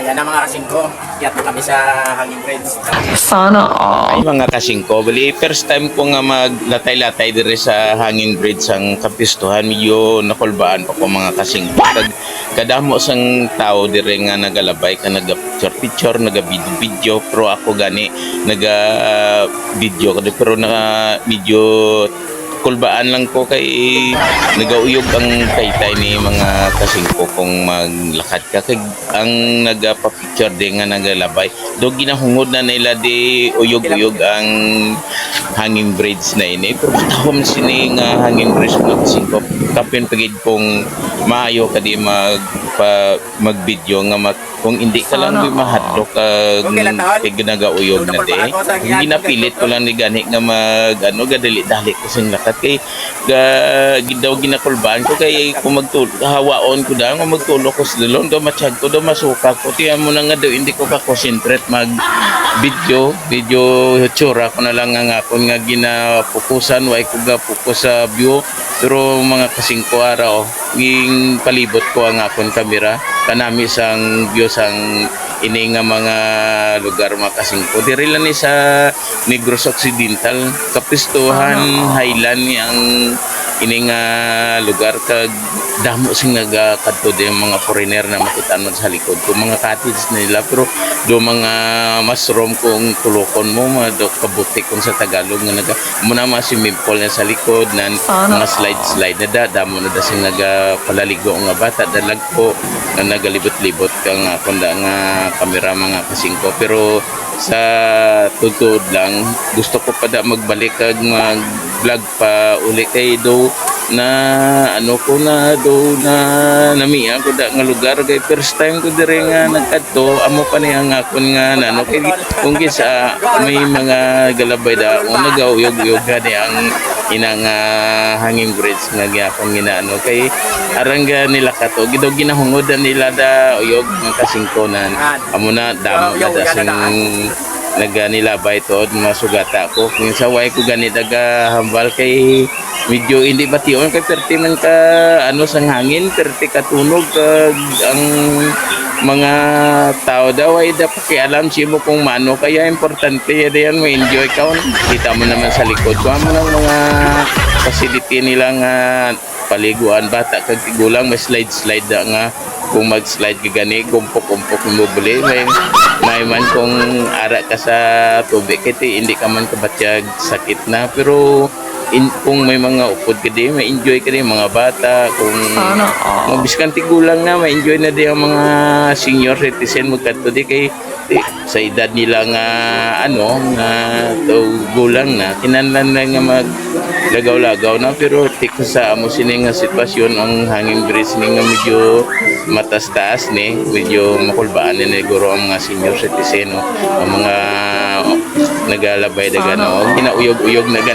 Yan ang mga kasing ko. Kiyat na kami sa Hanging Bridge. Sana all. Ay mga kasingko, bali first time ko nga maglatay-latay dire sa Hanging Bridge ang kapistuhan, medyo nakulbaan pa ko mga kasingko. Kadamo sang tao dire nga nagalabay ka naga-picture, naga-video, pero ako gani naga-video ko pero medyo kulbaan lang ko kay nagauyog ang taytay ni mga kasingko kung maglakad ka kay ang nagapa-picture din nga nagalabay do ginahungod na nila di uyog-uyog ang hanging bridge na ini pero tawam sini nga hanging bridge mga kasingko kapin pagid kung maayo ka di mag-video nga kung hindi ka lang di mahadlok kay ginagauyog na di hindi napilit ko lang ni gani nga gadali-dali ko sing lakat kay daw ginakulbaan ko kay kung hawaon ko daw magtulog ko sa dalon daw matsyag ko daw masuka ko tiyan mo na nga daw hindi ko ka-concentrate mag video tsura ko na lang nga akon nga ginapukusan way ko ga-focus sa view pero mga kasingko araw ging palibot ko ang akon kamera kanami sang view sang ini nga mga lugar mga kasingko diri lang ni sa Negros Occidental kapistuhan Highland ang ini nga lugar kag damo sing nagakadto di mga foreigner na makita-anon sa likod ko mga cottage nila pero do mga mushroom kung tulokon mo do kabutik kung sa Tagalog nga naga muna mga swimming pool na sa likod na mga slide na damo na sing nagapalaligo nga bata dalag po na nagalibot-libot kang kunda nga kamera mga kasingko pero sa tutod lang gusto ko pa da magbalik kag mag-vlog pa uli kay do na ko na do na namiya ko da nga lugar kay first time ko dire nga nagkadto amo pa ni ang akon nga nano kay kung gisa may mga galabay da mo nagauyog-uyog gani ang inang hanging bridge nga gyapon ginaano kay arangga nila kato gidaw ginahungod nila da uyog nga kasingkonan amo na damo na da sing naganilabay to masugata ko kung saway ko gani daga hambal kay medyo hindi bation kay perti man ka sang hangin perti ka tunog kag ang mga tao daw ay dapat pakialam siya mo kung mano kaya importante yan ma-enjoy ka kita mo naman sa likod ko mo ng mga facility nilang paliguan bata kag tigulang may slide da nga kung mag-slide ka gani kumpok-kumpok mo buli may man kung ara ka sa tubig kiti hindi ka man kabatyag sakit na pero kung may mga upod ka di ma-enjoy ka di mga bata kung mabiskan tigulang na ma-enjoy na di ang mga senior citizen magkadto di kay sa edad nila nga nga gulang na kinahanglan na nga maglagaw-lagaw na pero tik sa amo sini nga sitwasyon ang hanging bridge ni nga medyo matas-taas ni medyo makulbaan ni guro ang mga senior citizen ang mga nagalabay daga ginauyog-uyog na